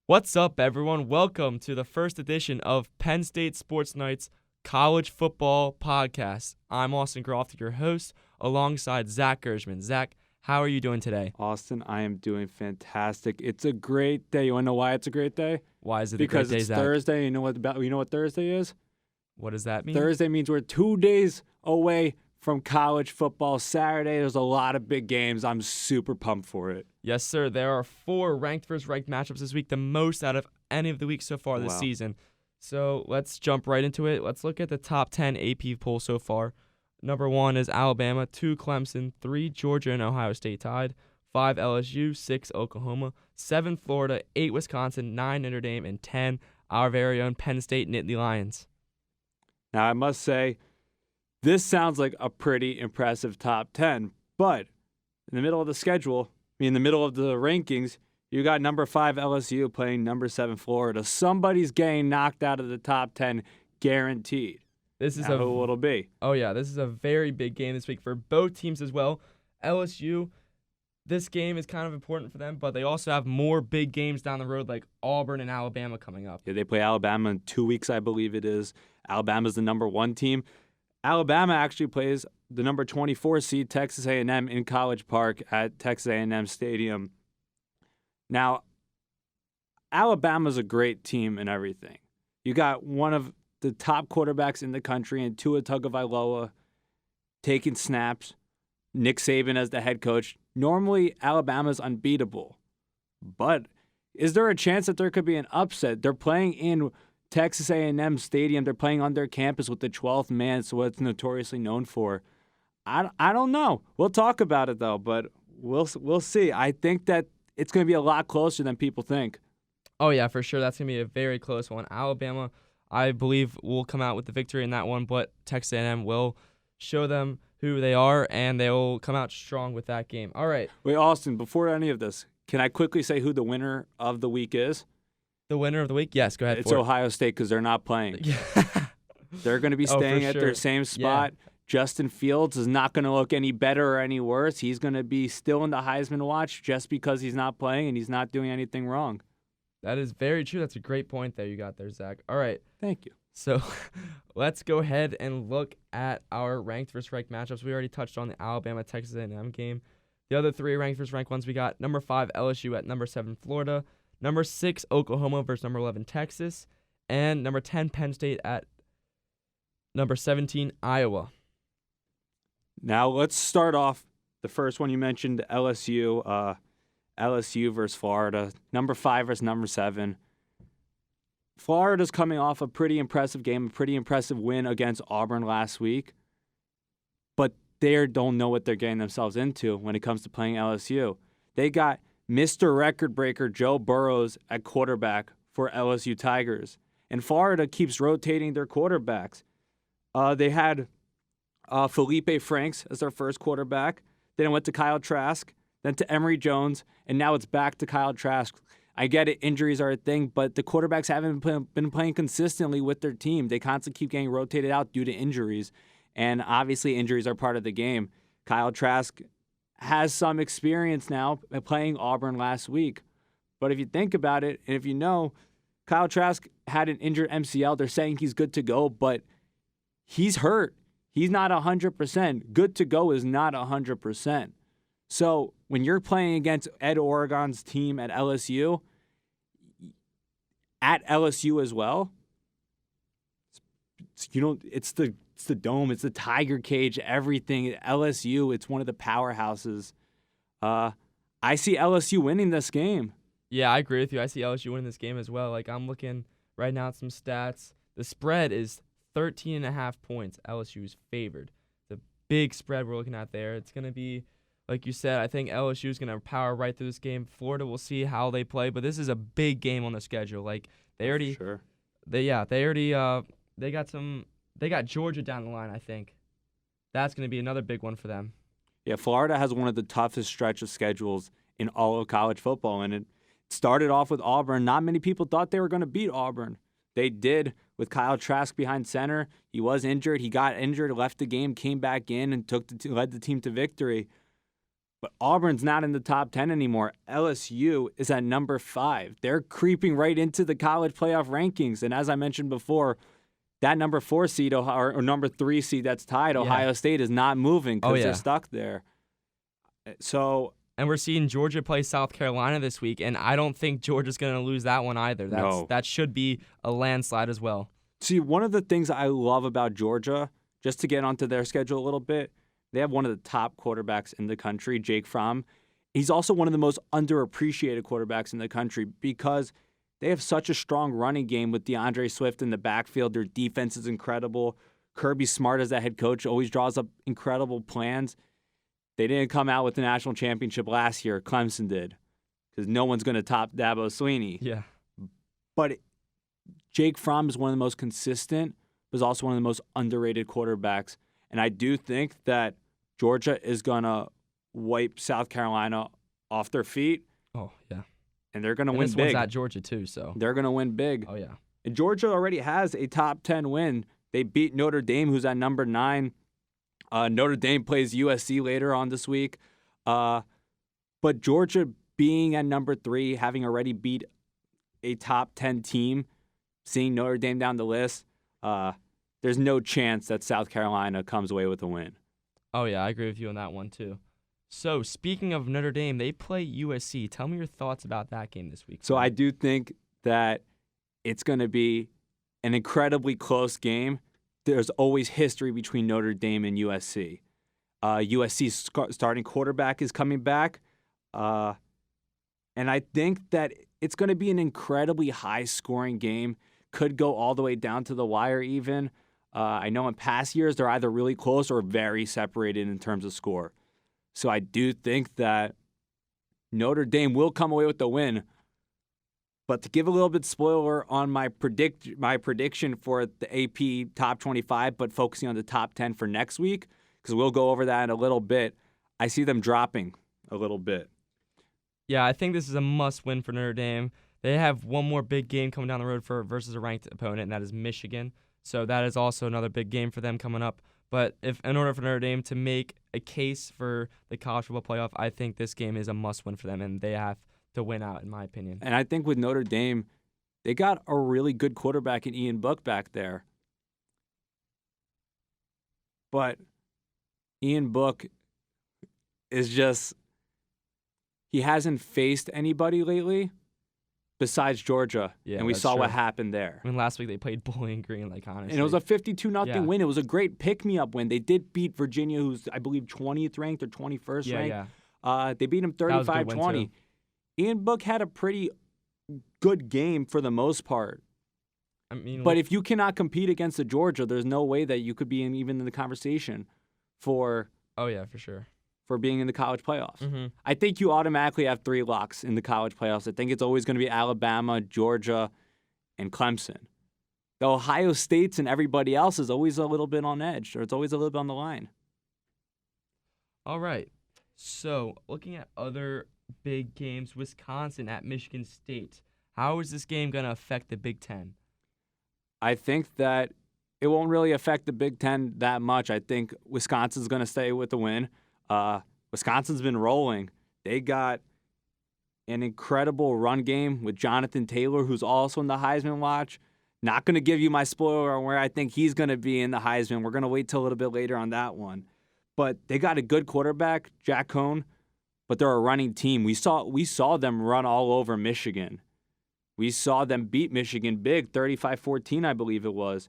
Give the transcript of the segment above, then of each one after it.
What's up, everyone? Welcome to the first edition of Penn State Sports Night's College Football Podcast. I'm Austin Groft, your host, alongside Zach Gershman. Zach, how are you doing today? Austin, I am doing fantastic. It's a great day. You want to know why it's a great day? Why is it Because a great day, it's Zach? Thursday. You know what Thursday is? What does that mean? Thursday means we're 2 days away from college football. Saturday, there's a lot of big games. I'm super pumped for it. Yes, sir. There are 4 ranked versus ranked matchups this week, the most out of any of the weeks so far this Wow. season. So let's jump right into it. Let's look at the top 10 AP poll so far. Number 1 is Alabama, 2 Clemson, 3 Georgia and Ohio State tied, 5 LSU, 6 Oklahoma, 7 Florida, 8 Wisconsin, 9 Notre Dame, and 10 our very own Penn State Nittany Lions. Now, I must say, this sounds like a pretty impressive top 10, but in the middle of the schedule, in the middle of the rankings, you got number 5 LSU playing number 7 Florida. Somebody's getting knocked out of the top 10, guaranteed. This is Now, who will it be? Oh yeah, this is a very big game this week for both teams as well. LSU, this game is kind of important for them, but they also have more big games down the road like Auburn and Alabama coming up. Yeah, they play Alabama in 2 weeks, I believe it is. Alabama's the number 1 team. Alabama actually plays the number 24 seed Texas A&M in College Park at Texas A&M Stadium. Now, Alabama's a great team and everything. You got one of the top quarterbacks in the country in Tua Tagovailoa taking snaps, Nick Saban as the head coach. Normally, Alabama's unbeatable. But is there a chance that there could be an upset? They're playing in Texas A&M Stadium. They're playing on their campus with the 12th man, so what it's notoriously known for. I don't know. We'll talk about it, though, but we'll see. I think that it's going to be a lot closer than people think. Oh yeah, for sure. That's going to be a very close one. Alabama, I believe, will come out with the victory in that one, but Texas A&M will show them who they are, and they will come out strong with that game. All right. Wait, Austin, before any of this, can I quickly say who the winner of the week is? The winner of the week? Yes, go ahead. It's Ohio State because they're not playing. They're going to be staying at their same spot. Yeah. Justin Fields is not going to look any better or any worse. He's going to be still in the Heisman watch just because he's not playing and he's not doing anything wrong. That is very true. That's a great point there you got there, Zach. All right. Thank you. So let's go ahead and look at our ranked versus ranked matchups. We already touched on the Alabama-Texas A&M game. The other 3 ranked versus ranked ones, we got number 5 LSU at number 7 Florida, number 6 Oklahoma versus number 11 Texas, and number 10 Penn State at number 17 Iowa. Now let's start off the first one you mentioned, LSU versus Florida, number 5 versus number 7. Florida's coming off a pretty impressive game, a pretty impressive win against Auburn last week, but they don't know what they're getting themselves into when it comes to playing LSU. They got Mr. Record Breaker Joe Burrows at quarterback for LSU Tigers, and Florida keeps rotating their quarterbacks. They had Felipe Franks as their first quarterback, then it went to Kyle Trask, then to Emory Jones, and now it's back to Kyle Trask. I get it, injuries are a thing, but the quarterbacks haven't been playing consistently with their team. They constantly keep getting rotated out due to injuries, and obviously injuries are part of the game. Kyle Trask has some experience now playing Auburn last week, but if you think about it, and if you know, Kyle Trask had an injured MCL. They're saying he's good to go, but he's hurt. He's not 100%. Good to go is not 100%. So when you're playing against Ed Oregon's team at LSU as well, it's the dome, it's the Tiger Cage, everything. LSU, it's one of the powerhouses. I see LSU winning this game. Yeah, I agree with you. I see LSU winning this game as well. Like, I'm looking right now at some stats. The spread is 13.5 points. LSU is favored. It's a big spread we're looking at there. It's going to be, like you said, I think LSU is going to power right through this game. Florida, we'll see how they play, but this is a big game on the schedule. Like, they already, sure. they got Georgia down the line, I think. That's going to be another big one for them. Yeah, Florida has one of the toughest stretch of schedules in all of college football, and it started off with Auburn. Not many people thought they were going to beat Auburn. They did with Kyle Trask behind center. He was injured. He got injured, left the game, came back in, and led the team to victory. But Auburn's not in the top 10 anymore. LSU is at number 5. They're creeping right into the college playoff rankings. And as I mentioned before, that number 4 seed or number 3 seed that's tied, Ohio State, is not moving because they're stuck there. So, and we're seeing Georgia play South Carolina this week, and I don't think Georgia's going to lose that one either. That should be a landslide as well. See, one of the things I love about Georgia, just to get onto their schedule a little bit, they have one of the top quarterbacks in the country, Jake Fromm. He's also one of the most underappreciated quarterbacks in the country because they have such a strong running game with DeAndre Swift in the backfield. Their defense is incredible. Kirby Smart as a head coach always draws up incredible plans. They didn't come out with the national championship last year. Clemson did because no one's going to top Dabo Swinney. Yeah. But Jake Fromm is one of the most consistent, but is also one of the most underrated quarterbacks. And I do think that Georgia is going to wipe South Carolina off their feet. Oh, yeah. And they're going to win this big. One's at Georgia, too, so. They're going to win big. Oh, yeah. And Georgia already has a top 10 win. They beat Notre Dame, who's at number 9. Notre Dame plays USC later on this week. But Georgia being at number 3, having already beat a top 10 team, seeing Notre Dame down the list, there's no chance that South Carolina comes away with a win. Oh, yeah, I agree with you on that one, too. So, speaking of Notre Dame, they play USC. Tell me your thoughts about that game this week. So, I do think that it's going to be an incredibly close game. There's always history between Notre Dame and USC. USC's starting quarterback is coming back. And I think that it's going to be an incredibly high-scoring game. Could go all the way down to the wire even. I know in past years they're either really close or very separated in terms of score. So I do think that Notre Dame will come away with the win. But to give a little bit spoiler on my prediction for the AP top 25, but focusing on the top 10 for next week, because we'll go over that in a little bit, I see them dropping a little bit. Yeah, I think this is a must-win for Notre Dame. They have one more big game coming down the road versus a ranked opponent, and that is Michigan. So that is also another big game for them coming up. But in order for Notre Dame to make a case for the college football playoff, I think this game is a must-win for them, and they have to win out, in my opinion. And I think with Notre Dame, they got a really good quarterback in Ian Book back there. But Ian Book is just, he hasn't faced anybody lately besides Georgia. Yeah, and we saw what happened there. I mean, last week they played Bowling Green, honestly. And it was a 52-0 win. It was a great pick-me-up win. They did beat Virginia, who's, I believe, 20th ranked or 21st ranked. Yeah. They beat them 35-20. Ian Book had a pretty good game for the most part. I mean, but if you cannot compete against the Georgia, there's no way that you could be even in the conversation for for sure. For being in the college playoffs. Mm-hmm. I think you automatically have 3 locks in the college playoffs. I think it's always going to be Alabama, Georgia, and Clemson. The Ohio States and everybody else is always a little bit on edge, or it's always a little bit on the line. All right. So, looking at other big games, Wisconsin at Michigan State. How is this game going to affect the Big Ten? I think that it won't really affect the Big Ten that much. I think Wisconsin's going to stay with the win. Wisconsin's been rolling. They got an incredible run game with Jonathan Taylor, who's also in the Heisman watch. Not going to give you my spoiler on where I think he's going to be in the Heisman. We're going to wait till a little bit later on that one. But they got a good quarterback, Jack Cohn, but they're a running team. We saw them run all over Michigan. We saw them beat Michigan big, 35-14, I believe it was.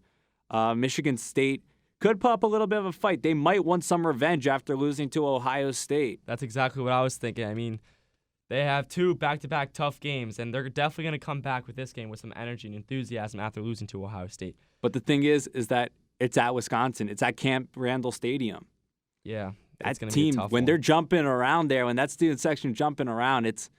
Michigan State could put up a little bit of a fight. They might want some revenge after losing to Ohio State. That's exactly what I was thinking. I mean, they have 2 back-to-back tough games, and they're definitely going to come back with this game with some energy and enthusiasm after losing to Ohio State. But the thing is that it's at Wisconsin. It's at Camp Randall Stadium. Yeah, that team, be a tough when one. They're jumping around there, when that student section jumping around, it's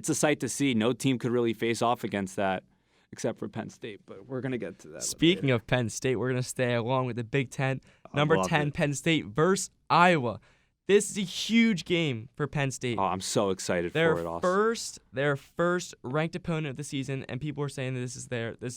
a sight to see. No team could really face off against that, except for Penn State. But we're gonna get to that. Speaking of Penn State, we're gonna stay along with the Big Ten. Number 10, Penn State versus Iowa. This is a huge game for Penn State. Oh, I'm so excited for it, Austin. Their first ranked opponent of the season, and people are saying that this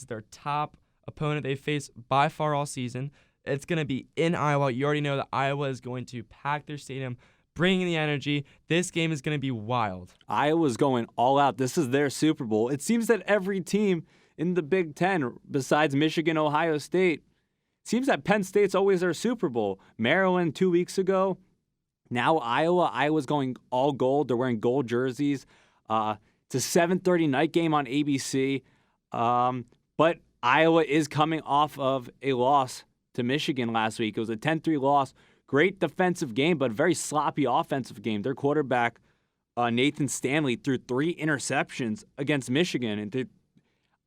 is their top opponent they face by far all season. It's going to be in Iowa. You already know that Iowa is going to pack their stadium, bringing the energy. This game is going to be wild. Iowa's going all out. This is their Super Bowl. It seems that every team in the Big Ten, besides Michigan, Ohio State, seems that Penn State's always their Super Bowl. Maryland 2 weeks ago. Now Iowa. Iowa's going all gold. They're wearing gold jerseys. It's a 7:30 night game on ABC. But Iowa is coming off of a loss to Michigan last week. It was a 10-3 loss. Great defensive game, but very sloppy offensive game. Their quarterback, Nathan Stanley, threw 3 interceptions against Michigan. And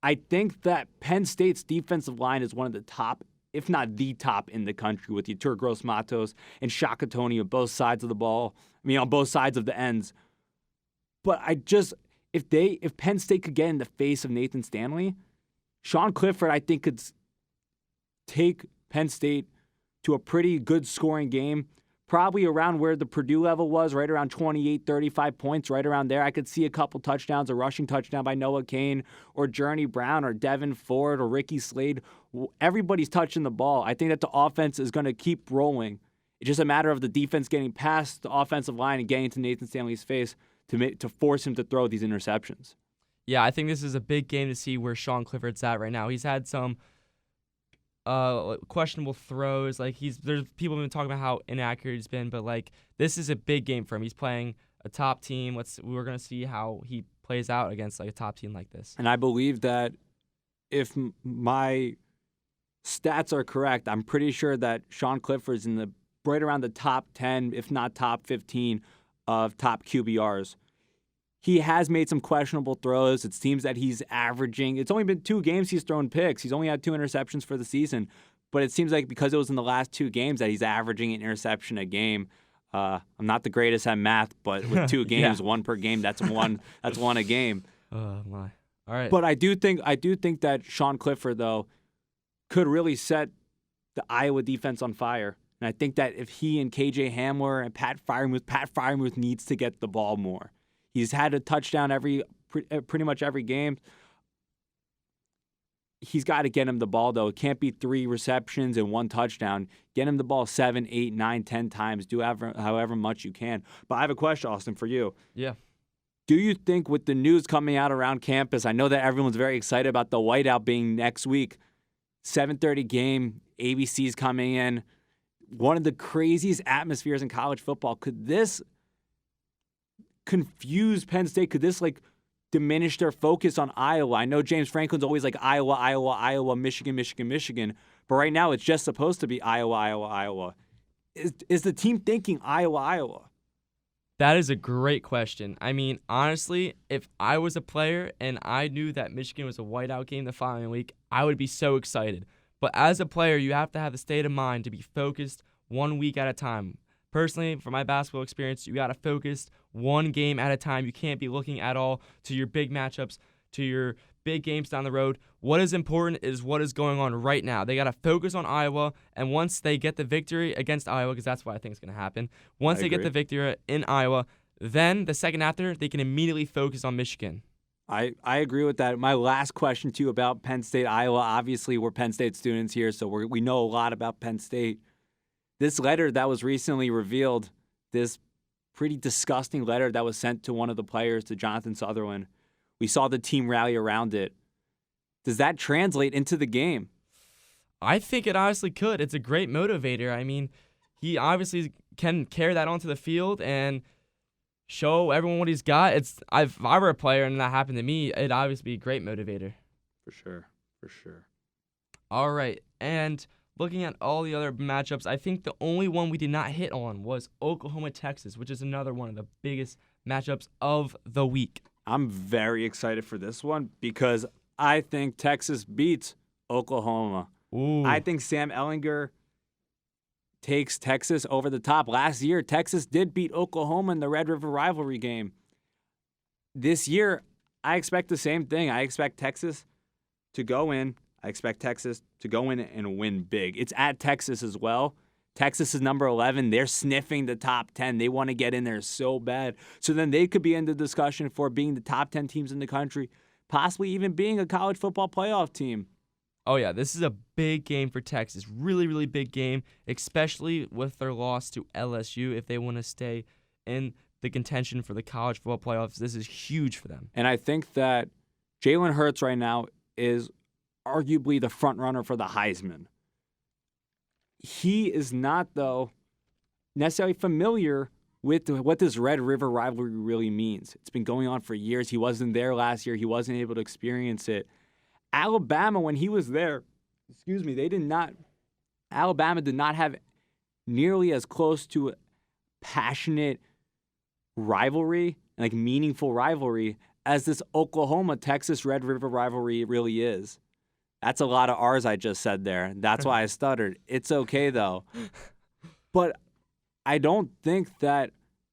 I think that Penn State's defensive line is one of the top, if not the top in the country, with Yetur Gross-Matos and Shaka Toney on both sides of the ball. On both sides of the ends. But if Penn State could get in the face of Nathan Stanley, Sean Clifford, I think, could take Penn State to a pretty good scoring game, probably around where the Purdue level was, right around 28, 35 points, right around there. I could see a couple touchdowns, a rushing touchdown by Noah Cain or Journey Brown or Devin Ford or Ricky Slade. Everybody's touching the ball. I think that the offense is going to keep rolling. It's just a matter of the defense getting past the offensive line and getting into Nathan Stanley's face to force him to throw these interceptions. Yeah, I think this is a big game to see where Sean Clifford's at right now. He's had some questionable throws. There's people have been talking about how inaccurate he's been, but this is a big game for him. He's playing a top team. We're gonna see how he plays out against a top team like this. And I believe that if my stats are correct, I'm pretty sure that Sean Clifford's in right around the top 10, if not top 15 of top QBRs. He has made some questionable throws. It seems that he's averaging. It's only been 2 games he's thrown picks. He's only had 2 interceptions for the season. But it seems like because it was in the last 2 games that he's averaging an interception a game. I'm not the greatest at math, but with 2 games, 1 per game, that's one a game. Oh my. All right. But I do think that Sean Clifford, though, could really set the Iowa defense on fire. And I think that if he and KJ Hamler and Pat Freiermuth needs to get the ball more. He's had a touchdown pretty much every game. He's got to get him the ball, though. It can't be 3 receptions and 1 touchdown. Get him the ball 7, 8, 9, 10 times. Do however much you can. But I have a question, Austin, for you. Yeah. Do you think with the news coming out around campus, I know that everyone's very excited about the whiteout being next week, 7:30 game, ABC's coming in, one of the craziest atmospheres in college football. Could this confuse Penn State? Could this diminish their focus on Iowa? I know James Franklin's always Iowa, Michigan. But right now it's just supposed to be Iowa. Is the team thinking Iowa? That is a great question. Honestly, if I was a player and I knew that Michigan was a whiteout game the following week, I would be so excited. But as a player, you have to have the state of mind to be focused 1 week at a time. Personally, from my basketball experience, you got to focus 1 game at a time. You can't be looking at all to your big matchups, to your big games down the road. What is important is what is going on right now. They got to focus on Iowa, and once they get the victory against Iowa, because that's what I think is going to happen, once they get the victory in Iowa, then the second after, they can immediately focus on Michigan. I agree with that. My last question to you about Penn State, Iowa. Obviously, we're Penn State students here, so we know a lot about Penn State. This letter that was recently revealed, this pretty disgusting letter that was sent to one of the players, to Jonathan Sutherland, we saw the team rally around it. Does that translate into the game? I think it honestly could. It's a great motivator. He obviously can carry that onto the field and show everyone what he's got. If I were a player and that happened to me, it'd obviously be a great motivator. For sure. All right, and looking at all the other matchups, I think the only one we did not hit on was Oklahoma-Texas, which is another one of the biggest matchups of the week. I'm very excited for this one because I think Texas beats Oklahoma. Ooh. I think Sam Ehlinger takes Texas over the top. Last year, Texas did beat Oklahoma in the Red River rivalry game. This year, I expect the same thing. I expect Texas to go in. And win big. It's at Texas as well. Texas is number 11. They're sniffing the top 10. They want to get in there so bad. So then they could be in the discussion for being the top 10 teams in the country, possibly even being a college football playoff team. Oh, yeah, this is a big game for Texas. Really, really big game, especially with their loss to LSU if they want to stay in the contention for the college football playoffs. This is huge for them. And I think that Jalen Hurts right now is arguably the front runner for the Heisman. He is not, though, necessarily familiar with what this Red River rivalry really means. It's been going on for years. He wasn't there last year. He wasn't able to experience it. Alabama, when he was there, Alabama did not have nearly as close to a passionate rivalry, like meaningful rivalry, as this Oklahoma-Texas Red River rivalry really is. That's a lot of R's I just said there. That's why I stuttered. It's okay, though. But I don't think that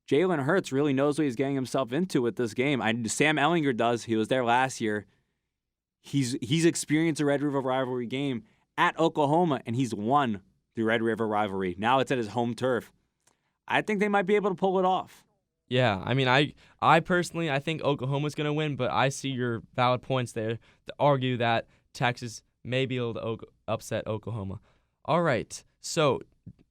Jalen Hurts really knows what he's getting himself into with this game. Sam Ehlinger does. He was there last year. He's experienced a Red River rivalry game at Oklahoma, and he's won the Red River rivalry. Now it's at his home turf. I think they might be able to pull it off. Yeah, I mean, I personally, I think Oklahoma's going to win, but I see your valid points there to argue that Texas may be able to upset Oklahoma. All right, so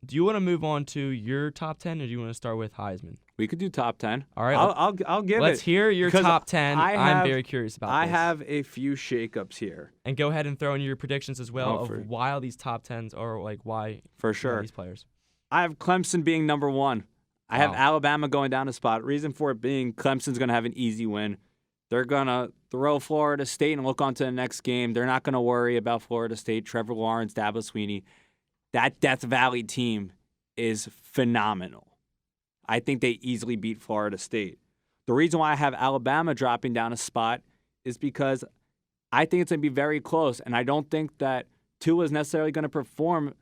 do you want to move on to your top 10, or do you want to start with Heisman? We could do top 10. All right, I'll give let's hear your top 10. I'm very curious about this. I have a few shakeups here. And go ahead and throw in your predictions as well of why these top 10s are like why for sure these players. I have Clemson being number 1. I have Alabama going down a spot. Reason for it being Clemson's going to have an easy win. They're going to throw Florida State and look on to the next game. They're not going to worry about Florida State, Trevor Lawrence, Dabo Swinney. That Death Valley team is phenomenal. I think they easily beat Florida State. The reason why I have Alabama dropping down a spot is because I think it's going to be very close, and I don't think that Tua is necessarily going to perform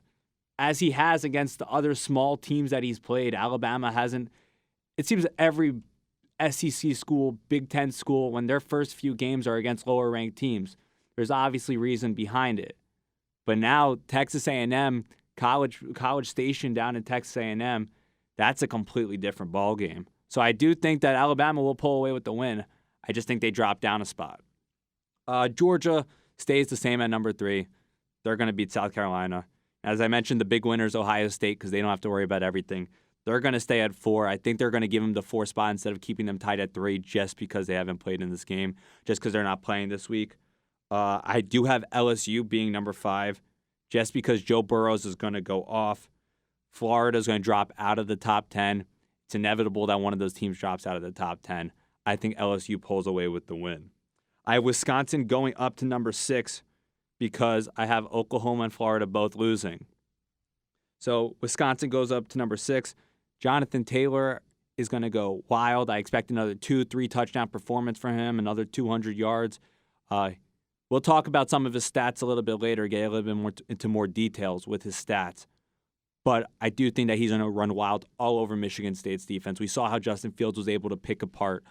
as he has against the other small teams that he's played. Alabama hasn't. It seems every SEC school, Big Ten school, when their first few games are against lower-ranked teams, there's obviously reason behind it. But now Texas A&M, College Station down in Texas A&M, that's a completely different ballgame. So I do think that Alabama will pull away with the win. I just think they drop down a spot. Georgia stays the same at number 3. They're going to beat South Carolina. As I mentioned, the big winner is Ohio State because they don't have to worry about everything. They're going to stay at 4. I think they're going to give them the 4 spot instead of keeping them tied at 3 just because they haven't played in this game, just because they're not playing this week. I do have LSU being number 5 just because Joe Burrows is going to go off. Florida is going to drop out of the top 10. It's inevitable that one of those teams drops out of the top 10. I think LSU pulls away with the win. I have Wisconsin going up to number 6 because I have Oklahoma and Florida both losing. So Wisconsin goes up to number 6. Jonathan Taylor is going to go wild. I expect another 2-3 touchdown performance from him, another 200 yards. We'll talk about some of his stats a little bit later, get a little bit more into more details with his stats. But I do think that he's going to run wild all over Michigan State's defense. We saw how Justin Fields was able to pick apart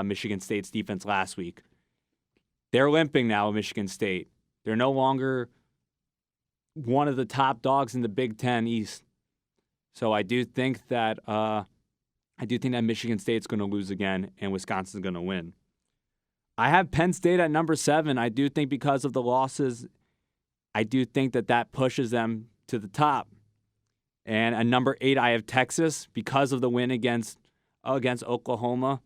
Michigan State's defense last week. They're limping now at Michigan State. They're no longer one of the top dogs in the Big Ten East. So I do think that Michigan State's going to lose again and Wisconsin's going to win. I have Penn State at number 7. I do think because of the losses, I do think that pushes them to the top. And at number 8, I have Texas because of the win against Oklahoma.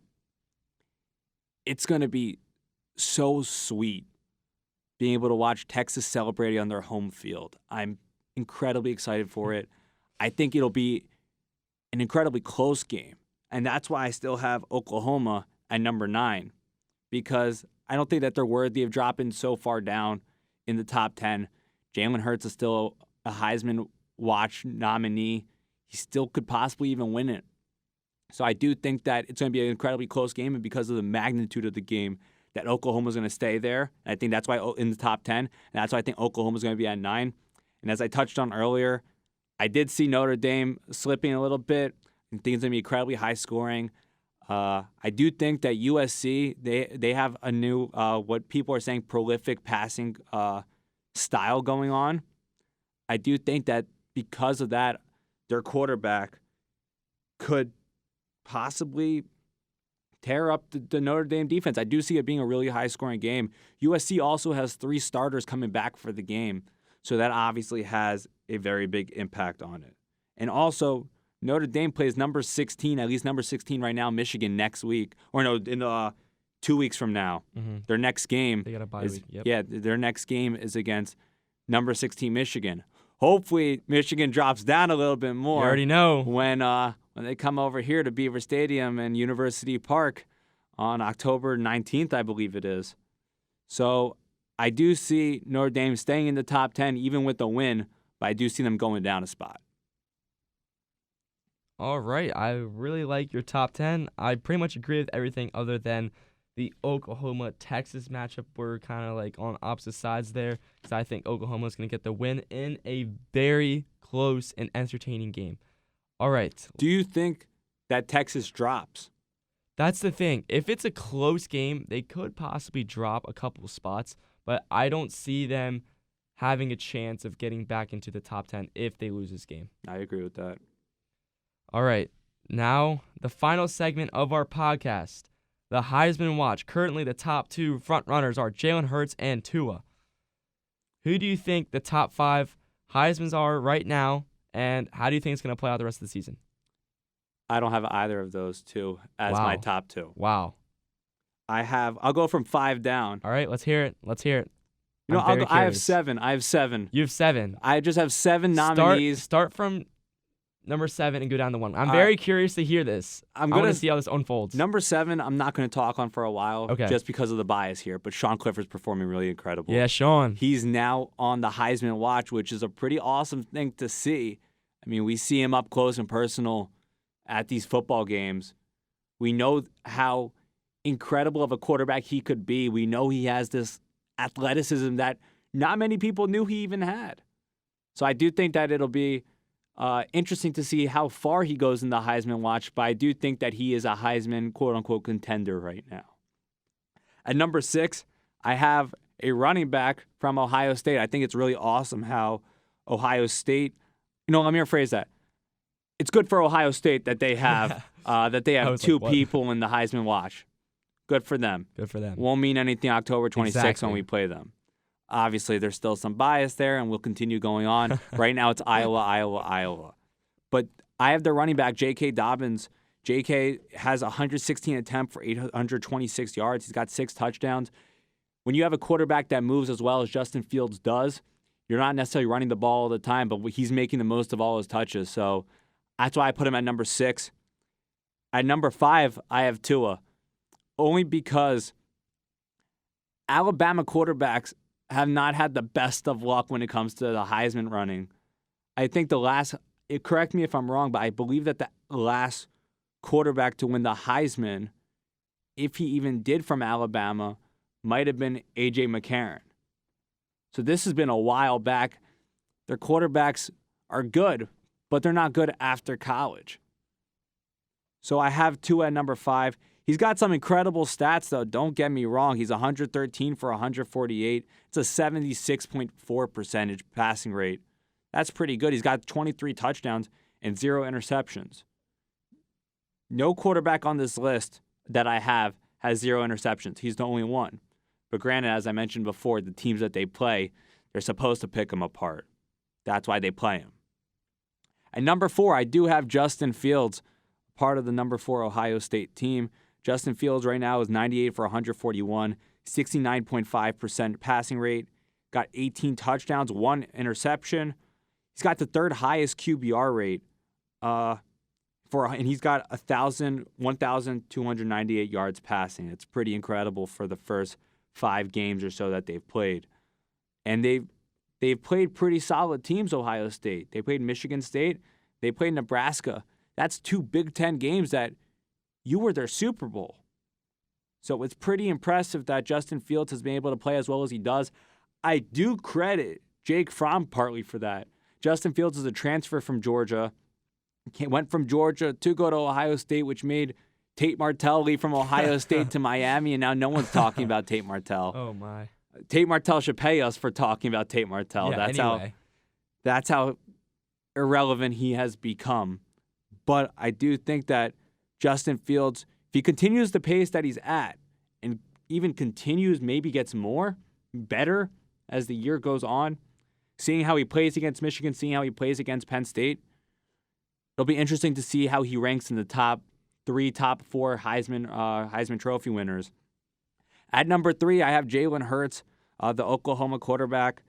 It's going to be so sweet being able to watch Texas celebrating on their home field. I'm incredibly excited for it. I think it'll be an incredibly close game. And that's why I still have Oklahoma at number 9, because I don't think that they're worthy of dropping so far down in the top 10. Jalen Hurts is still a Heisman Watch nominee. He still could possibly even win it. So I do think that it's going to be an incredibly close game, and because of the magnitude of the game, that Oklahoma's going to stay there. And I think that's why in the top 10, and that's why I think Oklahoma's going to be at 9. And as I touched on earlier, I did see Notre Dame slipping a little bit. I think it's going to be incredibly high scoring. I do think that USC, they have a new, what people are saying, prolific passing style going on. I do think that because of that, their quarterback could possibly tear up the Notre Dame defense. I do see it being a really high-scoring game. USC also has 3 starters coming back for the game, so that obviously has a very big impact on it. And also, Notre Dame plays number 16, at least number 16 right now, Michigan next week. Or no, in 2 weeks from now. Mm-hmm. Their next game They got a bye is, week. Yep. yeah, their next game is against number 16 Michigan. Hopefully Michigan drops down a little bit more. You already know. When they come over here to Beaver Stadium and University Park on October 19th, I believe it is. So I do see Notre Dame staying in the top 10 even with the win, but I do see them going down a spot. All right. I really like your top 10. I pretty much agree with everything other than the Oklahoma-Texas matchup. We're kind of like on opposite sides there because I think Oklahoma's going to get the win in a very close and entertaining game. All right. Do you think that Texas drops? That's the thing. If it's a close game, they could possibly drop a couple of spots, but I don't see them having a chance of getting back into the top 10 if they lose this game. I agree with that. All right. Now, the final segment of our podcast. The Heisman Watch. Currently, the top two front runners are Jalen Hurts and Tua. Who do you think the top 5 Heismans are right now, and how do you think it's going to play out the rest of the season? I don't have either of those two as my top 2. Wow. I'll go from 5 down. All right, let's hear it. I have 7. You have 7. I just have 7 nominees. Start from number 7 and go down to 1. I'm very curious to hear this. I want to see how this unfolds. Number 7, I'm not going to talk on for a while just because of the bias here, but Sean Clifford's performing really incredible. Yeah, Sean. He's now on the Heisman Watch, which is a pretty awesome thing to see. I mean, we see him up close and personal at these football games. We know how incredible of a quarterback he could be. We know he has this athleticism that not many people knew he even had. So I do think that it'll be interesting to see how far he goes in the Heisman Watch, but I do think that he is a Heisman quote-unquote contender right now. At number 6, I have a running back from Ohio State. I think it's really awesome how Ohio State, let me rephrase that. It's good for Ohio State that they have two people in the Heisman Watch. Good for them. Good for them. Won't mean anything October 26th when we play them. Obviously, there's still some bias there, and we'll continue going on. Right now, it's Iowa. But I have the running back, J.K. Dobbins. J.K. has 116 attempts for 826 yards. He's got 6 touchdowns. When you have a quarterback that moves as well as Justin Fields does, you're not necessarily running the ball all the time, but he's making the most of all his touches. So that's why I put him at number 6. At number 5, I have Tua, only because Alabama quarterbacks have not had the best of luck when it comes to the Heisman running. I think correct me if I'm wrong, but I believe that the last quarterback to win the Heisman, if he even did from Alabama, might have been A.J. McCarron. So this has been a while back. Their quarterbacks are good, but they're not good after college. So I have Tua at number 5. He's got some incredible stats, though. Don't get me wrong. He's 113 for 148. It's a 76.4% passing rate. That's pretty good. He's got 23 touchdowns and 0 interceptions. No quarterback on this list that I have has 0 interceptions. He's the only one. But granted, as I mentioned before, the teams that they play, they're supposed to pick him apart. That's why they play him. At number 4, I do have Justin Fields, part of the number 4 Ohio State team. Justin Fields right now is 98 for 141, 69.5% passing rate, got 18 touchdowns, 1 interception. He's got the 3rd highest QBR rate, and he's got 1,298 yards passing. It's pretty incredible for the first 5 games or so that they've played. And they've played pretty solid teams, Ohio State. They played Michigan State. They played Nebraska. That's 2 Big Ten games that you were their Super Bowl. So it's pretty impressive that Justin Fields has been able to play as well as he does. I do credit Jake Fromm partly for that. Justin Fields is a transfer from Georgia. Went from Georgia to go to Ohio State, which made Tate Martell leave from Ohio State to Miami, and now no one's talking about Tate Martell. Oh, my. Tate Martell should pay us for talking about Tate Martell. Yeah, That's how irrelevant he has become. But I do think that Justin Fields, if he continues the pace that he's at and even continues, maybe gets better as the year goes on, seeing how he plays against Michigan, seeing how he plays against Penn State, It'll be interesting to see how he ranks in the top 4 Heisman Trophy winners. At number 3, I have Jalen Hurts, the Oklahoma quarterback.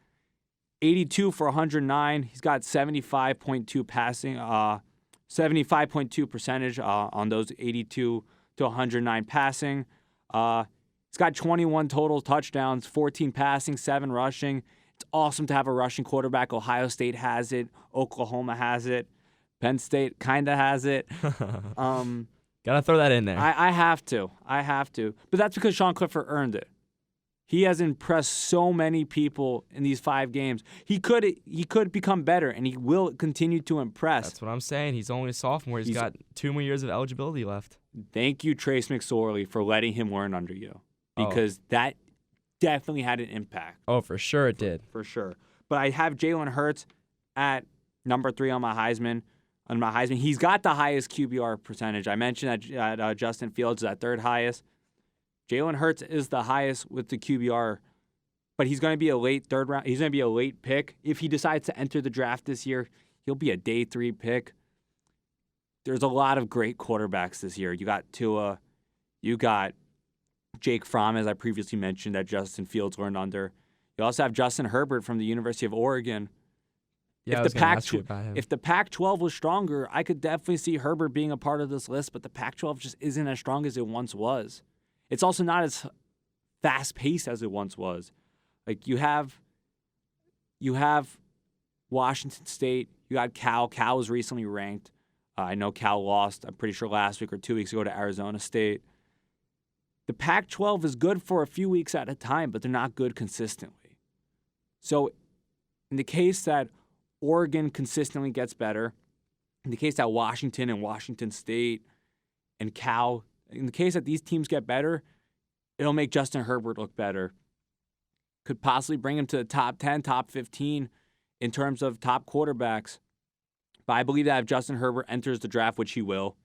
82 for 109. He's got 75.2 percentage on those 82 to 109 passing. He's got 21 total touchdowns, 14 passing, 7 rushing. It's awesome to have a rushing quarterback. Ohio State has it. Oklahoma has it. Penn State kind of has it. Gotta throw that in there. I have to. But that's because Sean Clifford earned it. He has impressed so many people in these 5 games. He could become better, and he will continue to impress. That's what I'm saying. He's only a sophomore. He's got 2 more years of eligibility left. Thank you, Trace McSorley, for letting him learn under you, because that definitely had an impact. Oh, for sure it did. For sure. But I have Jalen Hurts at number 3 on my Heisman. He's got the highest QBR percentage. I mentioned that Justin Fields is at 3rd highest. Jalen Hurts is the highest with the QBR, but he's going to be a late 3rd round. He's going to be a late pick. If he decides to enter the draft this year, he'll be a day 3 pick. There's a lot of great quarterbacks this year. You got Tua. You got Jake Fromm, as I previously mentioned, that Justin Fields learned under. You also have Justin Herbert from the University of Oregon. Yeah, If the Pac-12 was stronger, I could definitely see Herbert being a part of this list, but the Pac-12 just isn't as strong as it once was. It's also not as fast-paced as it once was. Like you have Washington State, you got Cal. Cal was recently ranked. I know Cal lost, I'm pretty sure last week or 2 weeks ago, to Arizona State. The Pac-12 is good for a few weeks at a time, but they're not good consistently. So in the case that Oregon consistently gets better, in the case that Washington and Washington State and Cal, in the case that these teams get better, it'll make Justin Herbert look better. Could possibly bring him to the top 10, top 15 in terms of top quarterbacks. But I believe that if Justin Herbert enters the draft, which he will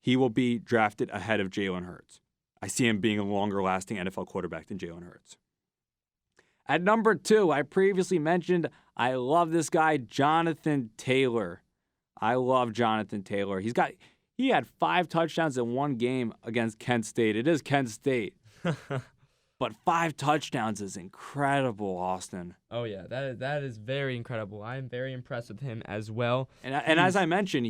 be drafted ahead of Jalen Hurts. I see him being a longer-lasting NFL quarterback than Jalen Hurts. At number 2, I previously mentioned I love this guy, Jonathan Taylor. I love Jonathan Taylor. He had 5 touchdowns in one game against Kent State. It is Kent State. But 5 touchdowns is incredible, Austin. Oh, yeah. That is very incredible. I am very impressed with him as well. And as I mentioned,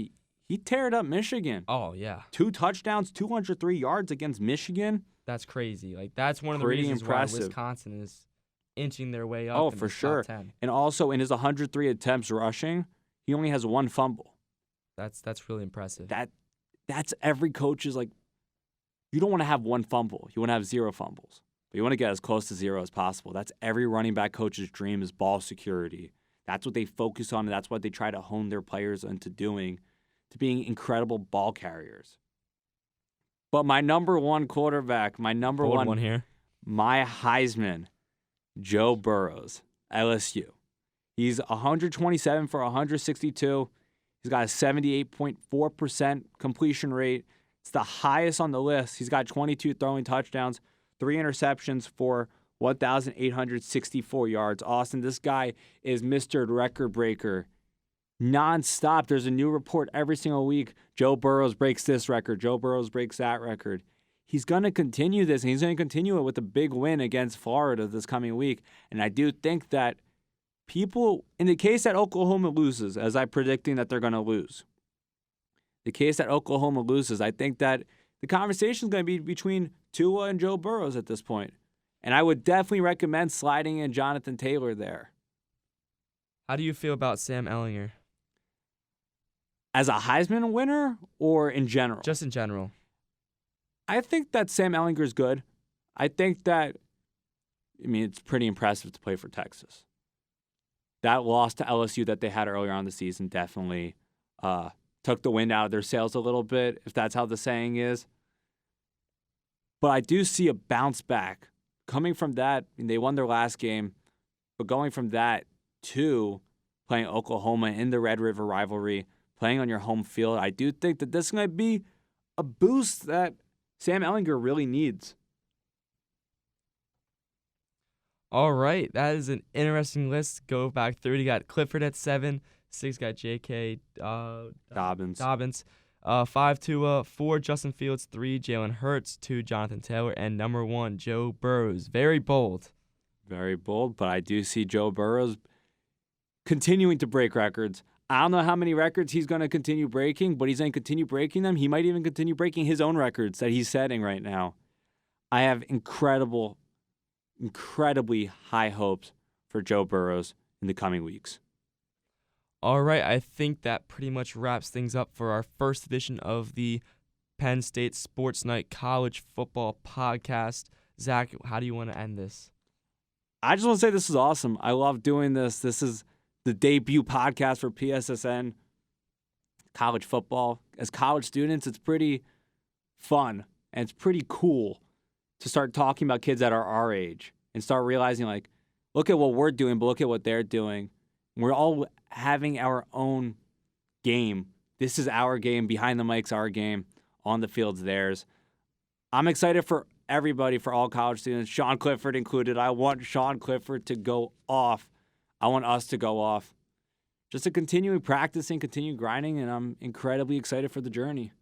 he teared up Michigan. Oh, yeah. 2 touchdowns, 203 yards against Michigan. That's crazy. Like, that's one of the Pretty reasons impressive. why Wisconsin is inching their way up. Oh, in for the sure. Top 10. And also, in his 103 attempts rushing, he only has 1 fumble. That's really impressive. That's every coach's, like, you don't want to have 1 fumble. You want to have 0 fumbles. But you want to get as close to 0 as possible. That's every running back coach's dream, is ball security. That's what they focus on, and that's what they try to hone their players into doing, to being incredible ball carriers. But my number 1 quarterback, my one here. My Heisman, Joe Burrows, LSU. He's 127 for 162. He's got a 78.4% completion rate. It's the highest on the list. He's got 22 throwing touchdowns, 3 interceptions for 1,864 yards. Austin, this guy is Mr. Record Breaker. Non-stop. There's a new report every single week. Joe Burrows breaks this record. Joe Burrows breaks that record. He's going to continue this, and he's going to continue it with a big win against Florida this coming week. And I do think that people, in the case that Oklahoma loses, as I'm predicting that they're going to lose, the case that Oklahoma loses, I think that the conversation is going to be between Tua and Joe Burrows at this point. And I would definitely recommend sliding in Jonathan Taylor there. How do you feel about Sam Ehlinger? As a Heisman winner or in general? Just in general. I think that Sam Ehlinger is good. I think that, it's pretty impressive to play for Texas. That loss to LSU that they had earlier on the season definitely took the wind out of their sails a little bit, if that's how the saying is. But I do see a bounce back. Coming from that, they won their last game, but going from that to playing Oklahoma in the Red River rivalry, playing on your home field, I do think that this is going to be a boost that Sam Ehlinger really needs. All right, that is an interesting list. Go back through. You got Clifford at 7, 6 got J.K. Dobbins. 5 Tua, 4 Justin Fields, 3 Jalen Hurts, 2 Jonathan Taylor, and number 1 Joe Burrows. Very bold. Very bold, but I do see Joe Burrows continuing to break records. I don't know how many records he's going to continue breaking, but he's going to continue breaking them. He might even continue breaking his own records that he's setting right now. I have incredibly high hopes for Joe Burrows in the coming weeks. All right, I think that pretty much wraps things up for our first edition of the Penn State Sports Night College Football Podcast. Zach, how do you want to end this? I just want to say this is awesome. I love doing this. This is the debut podcast for PSSN college football. As college students, it's pretty fun and it's pretty cool to start talking about kids that are our age and start realizing, like, look at what we're doing, but look at what they're doing. We're all having our own game. This is our game. Behind the mic's our game. On the field's theirs. I'm excited for everybody, for all college students, Sean Clifford included. I want Sean Clifford to go off. I want us to go off. Just to continue practicing, continue grinding, and I'm incredibly excited for the journey.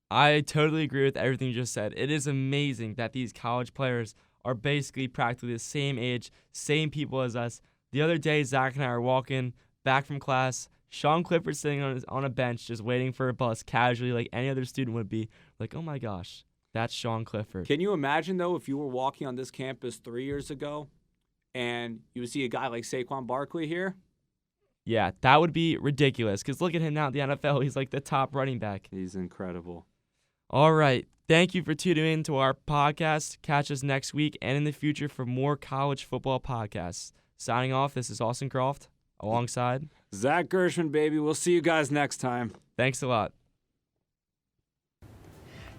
I totally agree with everything you just said. It is amazing that these college players are basically practically the same age, same people as us. The other day, Zach and I are walking back from class. Sean Clifford sitting on a bench just waiting for a bus casually like any other student would be. Like, oh my gosh, that's Sean Clifford. Can you imagine, though, if you were walking on this campus 3 years ago and you would see a guy like Saquon Barkley here? Yeah, that would be ridiculous because look at him now at the NFL. He's like the top running back. He's incredible. All right. Thank you for tuning in to our podcast. Catch us next week and in the future for more college football podcasts. Signing off, this is Austin Groft alongside Zach Gershman, baby. We'll see you guys next time. Thanks a lot.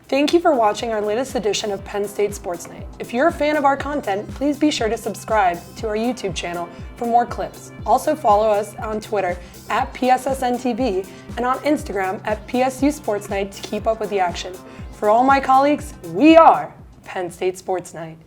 Thank you for watching our latest edition of Penn State Sports Night. If you're a fan of our content, please be sure to subscribe to our YouTube channel for more clips. Also follow us on Twitter at PSSNTV and on Instagram at PSU Sports Night to keep up with the action. For all my colleagues, we are Penn State Sports Night.